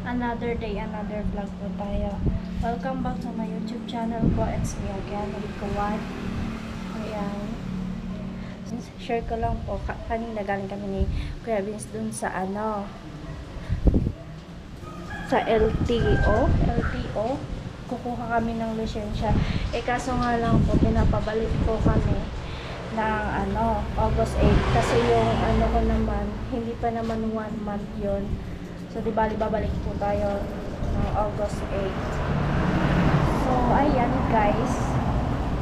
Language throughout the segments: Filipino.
Another day, another vlog po tayo. Welcome back to my YouTube channel po. It's me again, Rico1. Ayan. Share ko lang po. Kanina galing kami ni Kuya Vince dun sa sa LTO. Kukuha kami ng lisensya. Kaso nga lang po, pinapabalik po kami ng August 8. Kasi yung ko naman, hindi pa naman 1 month yun. So, di bali, babalik po tayo ng August 8. So, ayan guys.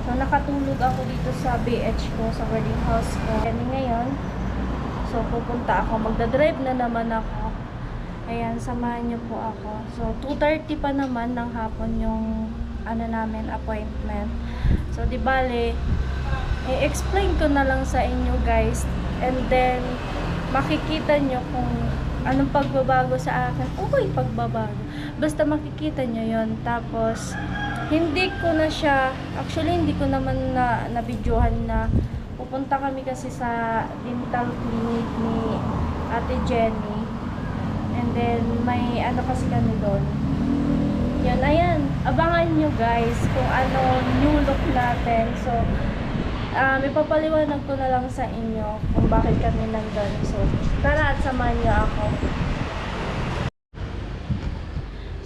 So, nakatulog ako dito sa BH ko, sa boarding house ko. Kaya ngayon, so, pupunta ako. Magdadrive na naman ako. Ayan, samahan niyo po ako. So, 2:30 pa naman ng hapon yung namin, appointment. So, di bali, i-explain ko na lang sa inyo guys. And then, makikita nyo kung anong pagbabago sa akin. Okay, pagbabago. Basta makikita nyo yon. Tapos, hindi ko na siya, actually, hindi ko naman na-videohan na pupunta kami kasi sa dental clinic ni Ate Jenny. And then, may kasi kami doon. Yan, ayan. Abangan nyo guys kung ano new look natin. So, ipapaliwanag ko na lang sa inyo kung bakit kami nandun. So, tara at samahan niyo ako.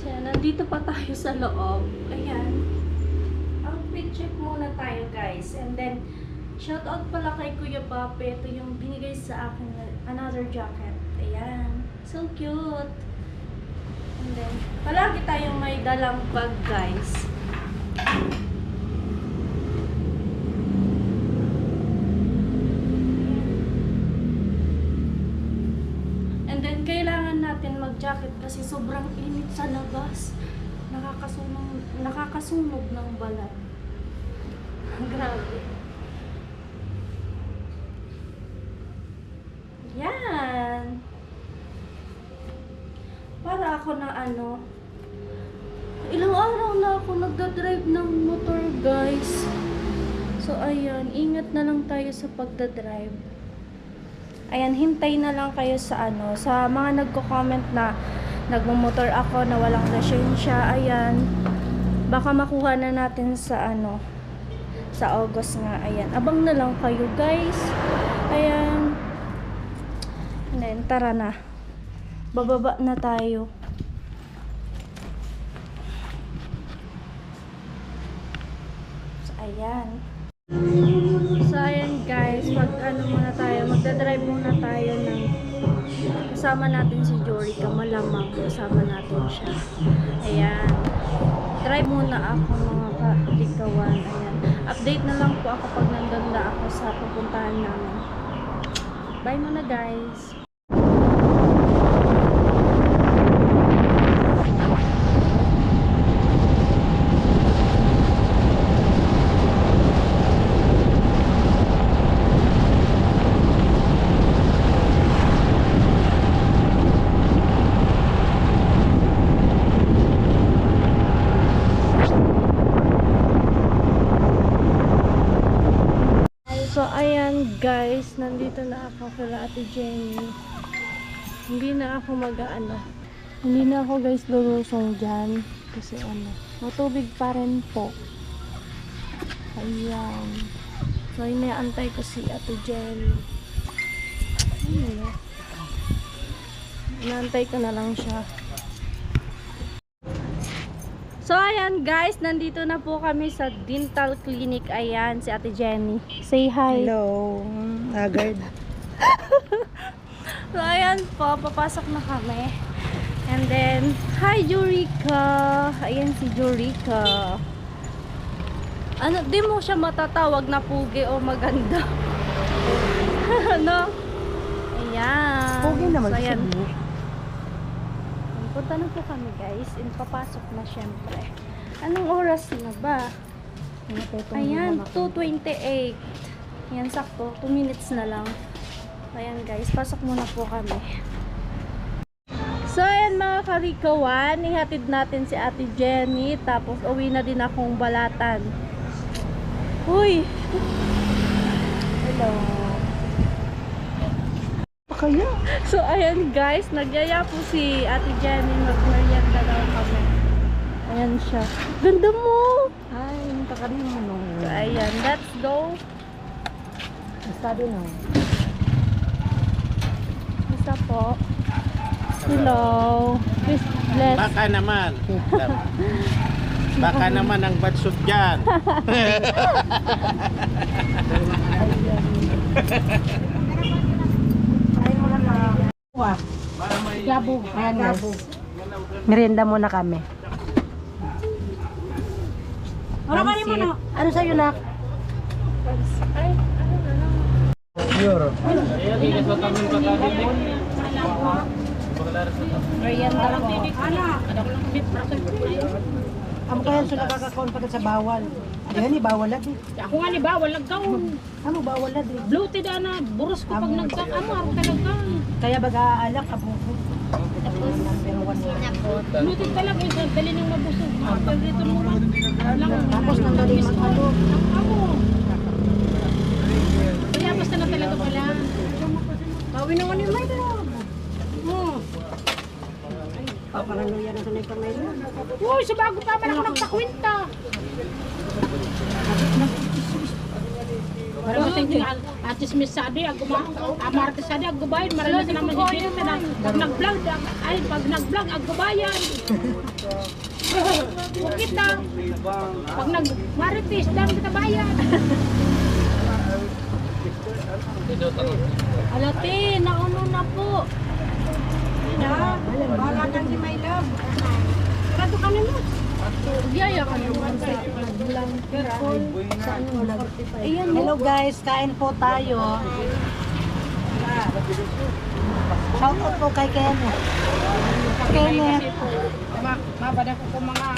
So, nandito pa tayo sa loob. Ayan. Outfit check muna tayo guys. And then, shout out pala kay Kuya Pape. Ito yung binigay sa akin another jacket. Ayan. So cute. And then, palagi tayong may dalang bag guys. Kailangan natin mag-jacket kasi sobrang init sa labas. Nakakasunog ng balat. Grabe. Yan. Para ako na ilang araw na ako nagdadrive ng motor guys. So ayan, ingat na lang tayo sa pagdadrive. Ayan, hintay na lang kayo sa sa mga nagko-comment na nagmumotor ako na walang lisensya. Ayan, baka makuha na natin sa sa August nga. Ayan, abang na lang kayo guys. Ayan. And then, tara na. Bababa na tayo. So, ayan. So, ayan guys, muna tayo, magdadrive muna tayo ng kasama natin si Jorica, malamang kasama natin siya. Ayan, drive muna ako mga kalikawan. Ayan, update na lang po ako pag nandun na ako sa pupuntahan namin. Bye muna guys. So, ayan guys, nandito na ako kala Ate Jenny. Hindi na ako hindi na ako guys lulusong dyan. Kasi matubig pa rin po. Ayan. So, inaantay ko si Ate Jenny. Inaantay ko na lang siya. So, ayan guys, nandito na po kami sa dental clinic. Ayan, si Ate Jenny. Say hi. Hello, agad. So, ayan po, papasok na kami. And then, hi Jorica. Ayan si Jorica. Di mo siya matatawag na pugi o maganda. Ayan. Pugi naman so, ayan. siya. Punta na po kami guys. And papasok na syempre. Anong oras na ba? Ayan, 2:28. Ayan, sakto. 2 minutes na lang. Ayan guys, pasok muna po kami. So ayan mga karikawan, ihatid natin si Ate Jenny. Tapos uwi na din akong balatan. Uy! Hello. kaya? So, ayan guys, nagyaya po si Ate Jenny, mag-merienda daw kami. Ayan siya. Ganda mo! Ay, kakarin mo no. So, ayan, let's go. Sabi no. Isa po. Hello. Please bless. Baka naman. Baka naman ang batsot dyan. Gabo. Ayan guys. Merienda muna kami. Ano sa'yo nak? Ay, ano na lang. Merienda po. Amo kaya sa nakakakaon pa sa bawal. Ayan ni bawal lagi. Ako nga ni bawal nagkaon. Ano bawal lagi? Bloated ana, buros ko pag nagkaamar talaga. Kaya baga alak ka po. Bloated talaga yung dali nang mabusog. Pero dito naman lang. Tapos nang dali mag-alo. Ako. Kaya basta na talaga pala. Bawi naman yung may dalawa. Parang yan ang sanay kamay mo. Uy, sa bago pa man ako nagpakwenta. Para mo tingin Ate Smith Sadi, Amarte Sadi, aggubayan. Marami sa naman si Pino. Pag nag-vlog, ay, pag nag-vlog, aggubayan. Bukit na. Pag nag-maritis, dami kita bayan. Alati, nauno na po. Bahala kang si My Love. Sarado ka naman. Biyaya ka naman sa Ayan, Hello guys, kain po tayo. Shout out po kay Kenneth. Kenneth. Mabada ko kung mga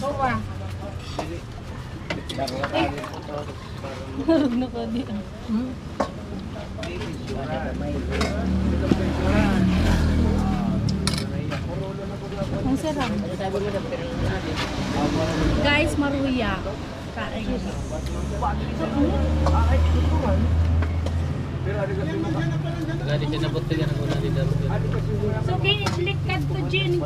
sowa. Marug na ko di. Ang sarap. Guys, maruya. Kain. So, kinilik ka to, Jen,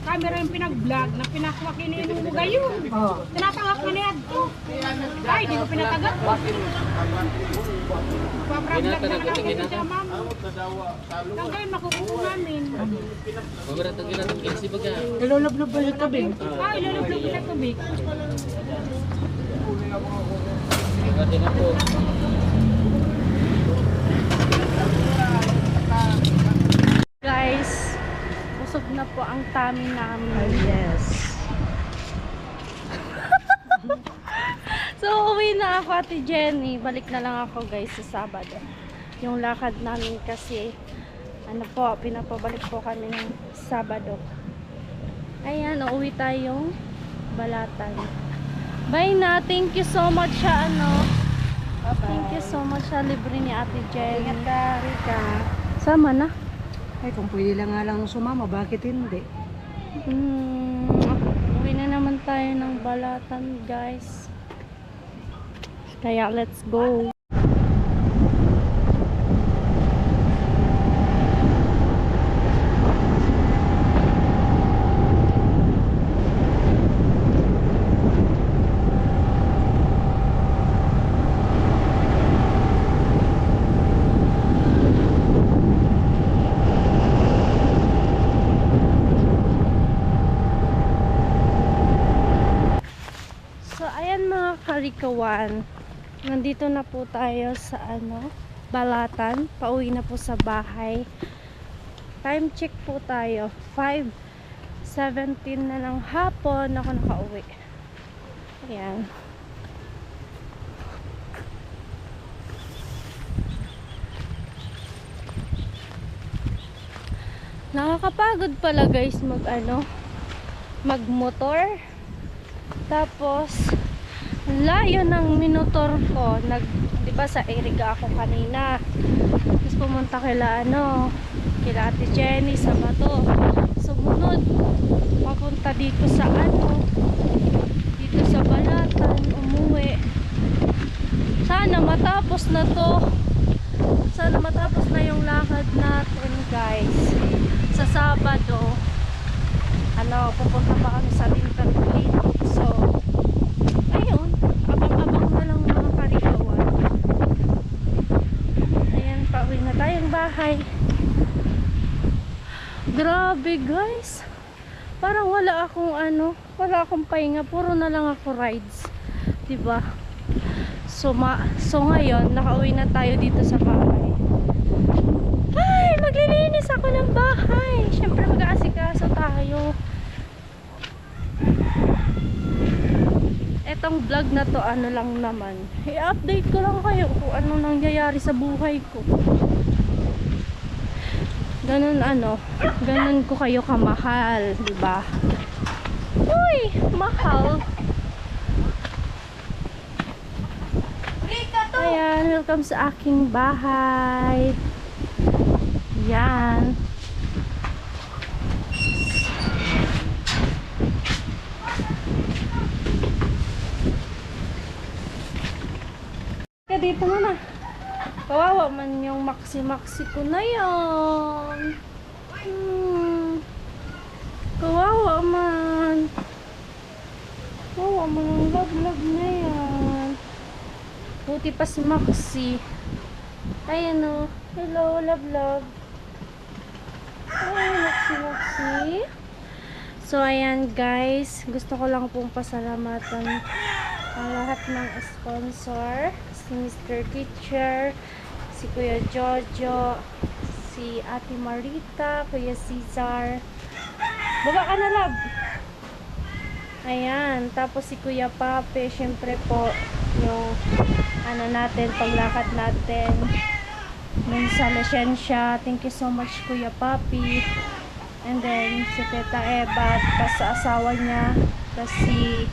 camera yung pinag-vlog na pinakwakin mo gayon. Oh. Tinatangak mo niya to. Ay, di ko pinatagak. Paprablag na natin siya, ma'am. Hanggang ngayon, makukuha namin. Nilulublob ba yung tabi? Ah, ilulublob ko sa tubig. Guys, busog na po ang tummy namin. Yes. So, uwi na ako, Ate Jenny. Balik na lang ako, guys, sa Sabado. Yung lakad namin kasi, ano po, pinapabalik po kami ng Sabado. Ayan, uuwi tayong Balatan. Bye na. Thank you so much sa Thank you so much sa libre ni Ate Jenny. Ingat ka, Rika. Sama na. Ay, kung pwede lang nga lang sumama, bakit hindi? Uwi na naman tayo ng Balatan, guys. Kaya let's go. So, ayan mga karikawan. Nandito na po tayo sa Balatan. Pauwi na po sa bahay. Time check po tayo. 5:17 na ng hapon ako nakauwi. Ayan. Nakakapagod pala guys magmotor. Tapos layo ng minotor ko. Di ba sa Eriga ako kanina. Tapos pumunta kila kila Ate Jenny sa Bato. Sumunod papunta dito sa dito sa Balatan, umuwi. Sana matapos na to. Sana matapos na yung lakad guys. Sa Sabado, pupunta pa kami sa Lincoln Clinic. So, ayun, abang-abang na lang mga karigawan. Ayan, pauwi na tayong bahay. Grabe guys. Parang wala akong pahinga. Puro na lang ako rides. Diba? So ngayon, nakauwi na tayo dito sa bahay. Ay, maglilinis ako ng bahay. Siyempre mag-aasikaso tayo. Etong vlog na to, lang naman. I-update ko lang kayo kung ano nangyayari sa buhay ko. Ganun ko kayo kamahal, di ba? Uy, mahal. Ayan, welcome sa aking bahay. Yan. Dito na. Kawawa man yung maxi-maxi ko na yan. Kawawa man. Kawawa man yung love-love na yan. Buti pa si Maxi. Ayan o. Hello, love-love. Ay, Maxi-Maxi. So, ayan guys. Gusto ko lang pong pasalamatan ang lahat ng sponsor. Si Mr. Teacher, si Kuya Jojo, si Ate Marita, Kuya Cesar. Baba ka na, love. Ayan, tapos si Kuya Pape, syempre po yung natin, paglakad natin nung sa Lesensya. Thank you so much Kuya Papi. And then si Teta Eva, tas sa asawa niya, tas si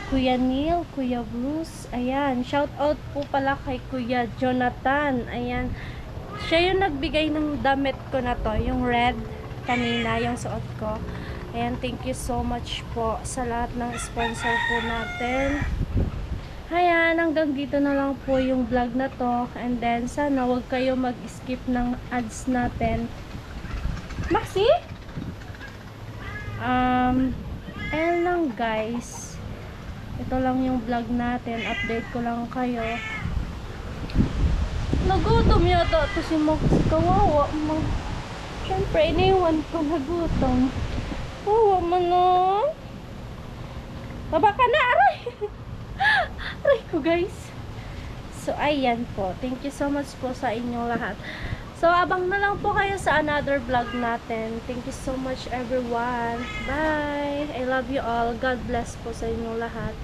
Kuya Neil, Kuya Bruce. Ayan, shout out po pala kay Kuya Jonathan. Ayan, siya yung nagbigay ng damit ko na to, yung red kanina, yung suot ko. Ayan, thank you so much po sa lahat ng sponsor po natin. Ayan, hanggang dito na lang po yung vlog na to. And then, sana wag kayo mag-skip ng ads natin. Maxi? Ayan lang guys. Ito lang yung vlog natin. Update ko lang kayo. Nagutom yata ito si Maxi. Kawawa mo. Siyempre, iniwan ko nagutom. Kawawa mo na. Baba ka na, aray! Aray ko guys. So, ayan po. Thank you so much po sa inyong lahat. So, abang na lang po kayo sa another vlog natin. Thank you so much everyone. Bye! I love you all. God bless po sa inyong lahat.